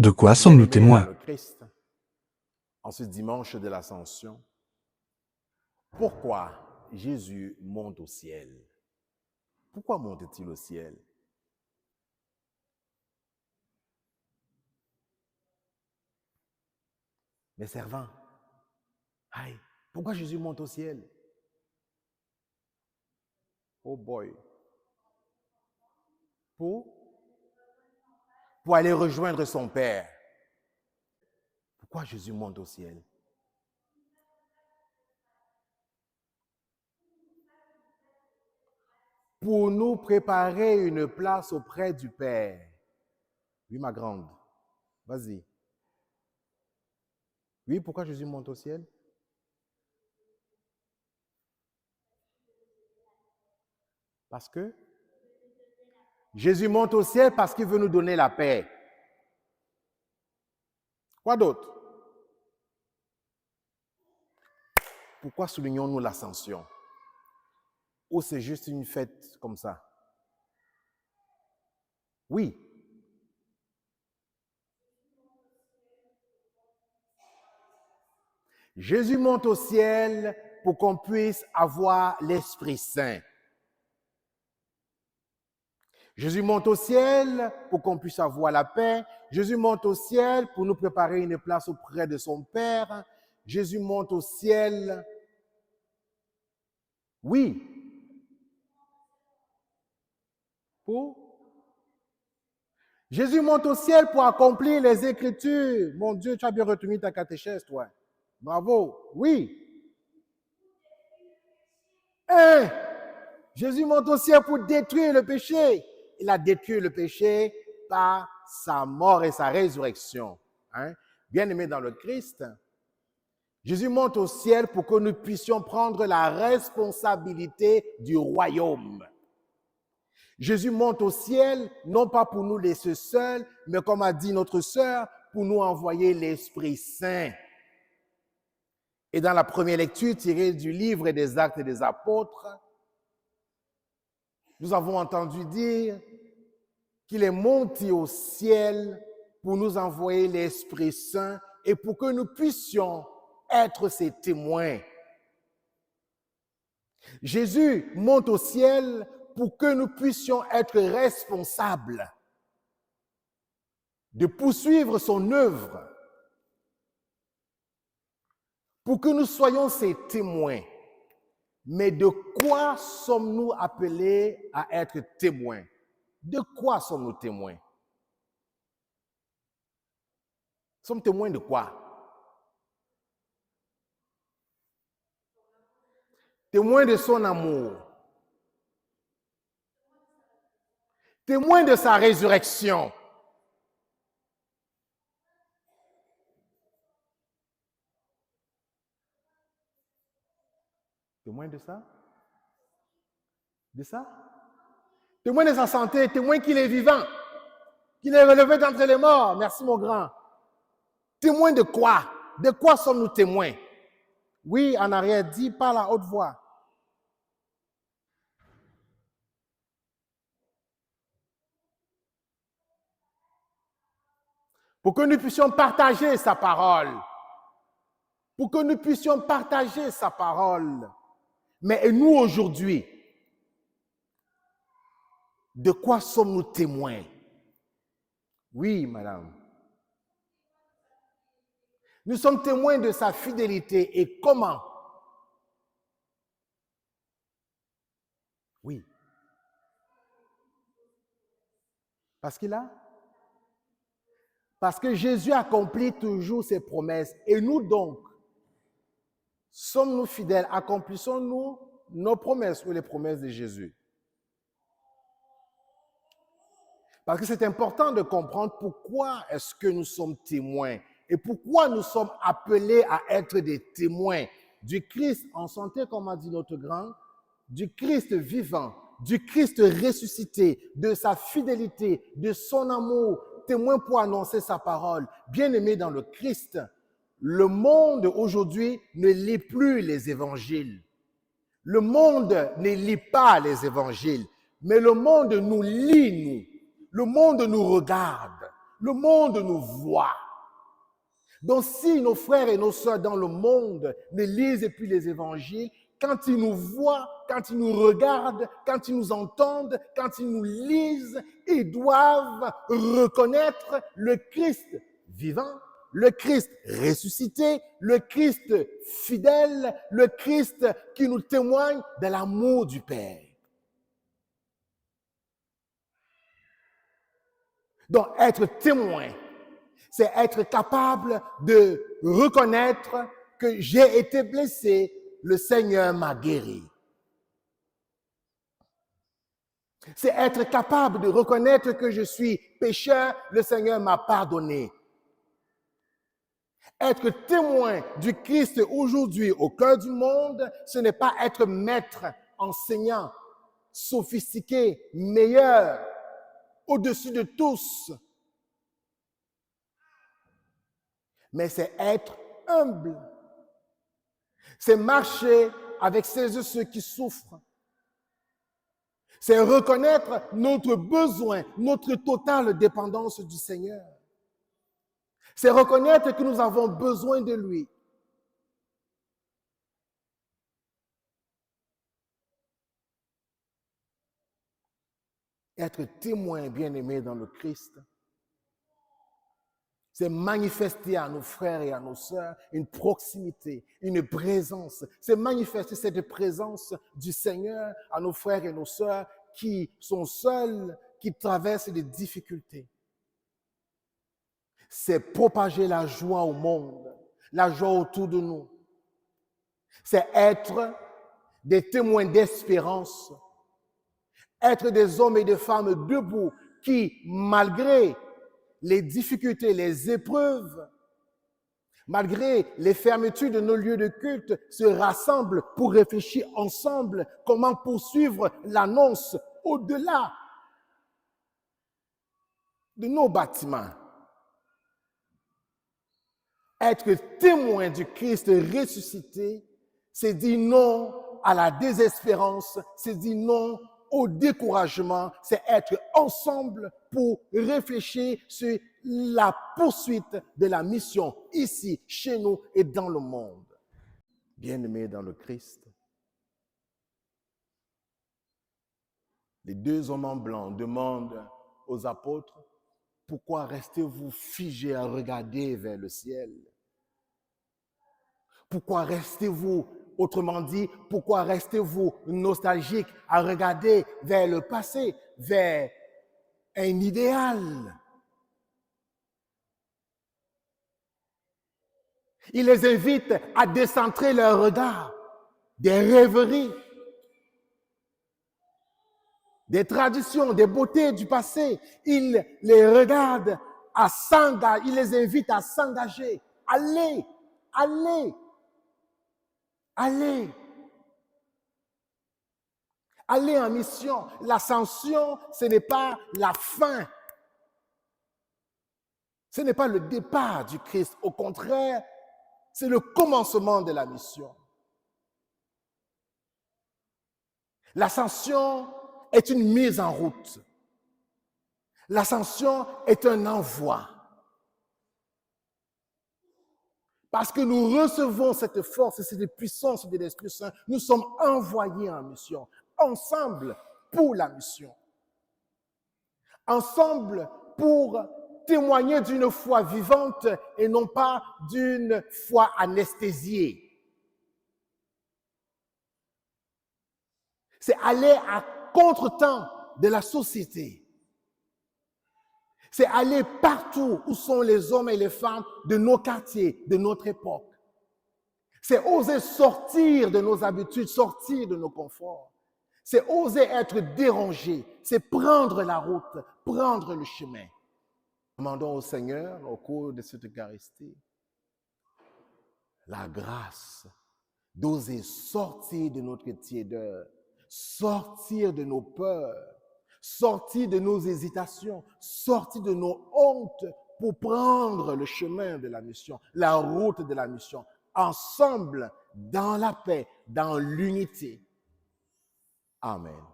De quoi sommes-nous témoins? Le Christ, en ce dimanche de l'Ascension, pourquoi Jésus monte au ciel? Pourquoi monte-t-il au ciel? Mes servants, aïe, pourquoi Jésus monte au ciel? Oh boy. Pour aller rejoindre son Père. Pourquoi Jésus monte au ciel? Pour nous préparer une place auprès du Père. Oui, ma grande. Vas-y. Oui, pourquoi Jésus monte au ciel? Parce que Jésus monte au ciel parce qu'il veut nous donner la paix. Quoi d'autre? Pourquoi soulignons-nous l'ascension? Ou c'est juste une fête comme ça? Oui. Jésus monte au ciel pour qu'on puisse avoir l'Esprit Saint. Jésus monte au ciel pour qu'on puisse avoir la paix. Jésus monte au ciel pour nous préparer une place auprès de son Père. Jésus monte au ciel. Oui. Jésus monte au ciel pour accomplir les Écritures. Mon Dieu, tu as bien retenu ta catéchèse, toi. Bravo. Oui. Et Jésus monte au ciel pour détruire le péché. Il a détruit le péché par sa mort et sa résurrection. Bien-aimés dans le Christ, Jésus monte au ciel pour que nous puissions prendre la responsabilité du royaume. Jésus monte au ciel, non pas pour nous laisser seuls, mais comme a dit notre sœur, pour nous envoyer l'Esprit Saint. Et dans la première lecture tirée du livre des Actes des Apôtres, nous avons entendu dire qu'il est monté au ciel pour nous envoyer l'Esprit Saint et pour que nous puissions être ses témoins. Jésus monte au ciel pour que nous puissions être responsables de poursuivre son œuvre, pour que nous soyons ses témoins. Mais de quoi sommes-nous appelés à être témoins? De quoi sommes-nous témoins? Nous sommes témoins de quoi? Témoins de son amour. Témoins de sa résurrection. Témoin de ça? De ça? Témoin de sa santé, témoin qu'il est vivant, qu'il est relevé d'entre les morts. Merci mon grand. Témoin de quoi? De quoi sommes-nous témoins? Oui, en arrière, dis par la haute voix. Pour que nous puissions partager sa parole. Pour que nous puissions partager sa parole. Mais nous aujourd'hui, de quoi sommes-nous témoins? Oui, madame. Nous sommes témoins de sa fidélité. Et comment? Oui. Parce que Jésus accomplit toujours ses promesses. Et nous donc, sommes-nous fidèles? Accomplissons-nous nos promesses ou les promesses de Jésus? Parce que c'est important de comprendre pourquoi est-ce que nous sommes témoins et pourquoi nous sommes appelés à être des témoins du Christ en santé, comme a dit notre grand, du Christ vivant, du Christ ressuscité, de sa fidélité, de son amour, témoin pour annoncer sa parole. Bien-aimés dans le Christ, le monde aujourd'hui ne lit plus les évangiles. Le monde ne lit pas les évangiles, mais le monde nous lit, nous. Le monde nous regarde. Le monde nous voit. Donc si nos frères et nos sœurs dans le monde ne lisent plus les évangiles, quand ils nous voient, quand ils nous regardent, quand ils nous entendent, quand ils nous lisent, ils doivent reconnaître le Christ vivant, le Christ ressuscité, le Christ fidèle, le Christ qui nous témoigne de l'amour du Père. Donc, être témoin, c'est être capable de reconnaître que j'ai été blessé, le Seigneur m'a guéri. C'est être capable de reconnaître que je suis pécheur, le Seigneur m'a pardonné. Être témoin du Christ aujourd'hui au cœur du monde, ce n'est pas être maître, enseignant, sophistiqué, meilleur, au-dessus de tous. Mais c'est être humble. C'est marcher avec celles et ceux qui souffrent. C'est reconnaître notre besoin, notre totale dépendance du Seigneur. C'est reconnaître que nous avons besoin de lui. Être témoin bien-aimé dans le Christ, c'est manifester à nos frères et à nos sœurs une proximité, une présence. C'est manifester cette présence du Seigneur à nos frères et nos sœurs qui sont seuls, qui traversent des difficultés. C'est propager la joie au monde, la joie autour de nous. C'est être des témoins d'espérance, être des hommes et des femmes debout qui, malgré les difficultés, les épreuves, malgré les fermetures de nos lieux de culte, se rassemblent pour réfléchir ensemble comment poursuivre l'annonce au-delà de nos bâtiments. Être témoin du Christ ressuscité, c'est dire non à la désespérance, c'est dire non au découragement, c'est être ensemble pour réfléchir sur la poursuite de la mission ici, chez nous et dans le monde. Bien-aimés dans le Christ, les deux hommes en blanc demandent aux apôtres, pourquoi restez-vous figés à regarder vers le ciel? Pourquoi restez-vous, autrement dit, pourquoi restez-vous nostalgique à regarder vers le passé, vers un idéal? Il les invite à décentrer leur regard des rêveries, des traditions, des beautés du passé. Il les regarde à s'engager, il les invite à s'engager. Allez, allez. Allez. Allez en mission. L'ascension, ce n'est pas la fin. Ce n'est pas le départ du Christ. Au contraire, c'est le commencement de la mission. L'ascension est une mise en route. L'ascension est un envoi. Parce que nous recevons cette force et cette puissance de l'Esprit Saint, nous sommes envoyés en mission, ensemble pour la mission. Ensemble pour témoigner d'une foi vivante et non pas d'une foi anesthésiée. C'est aller à contre-temps de la société. C'est aller partout où sont les hommes et les femmes de nos quartiers, de notre époque. C'est oser sortir de nos habitudes, sortir de nos conforts. C'est oser être dérangé. C'est prendre la route, prendre le chemin. Demandons au Seigneur, au cours de cette Eucharistie, la grâce d'oser sortir de notre tiédeur, sortir de nos peurs, sortir de nos hésitations, sortir de nos hontes pour prendre le chemin de la mission, la route de la mission, ensemble, dans la paix, dans l'unité. Amen.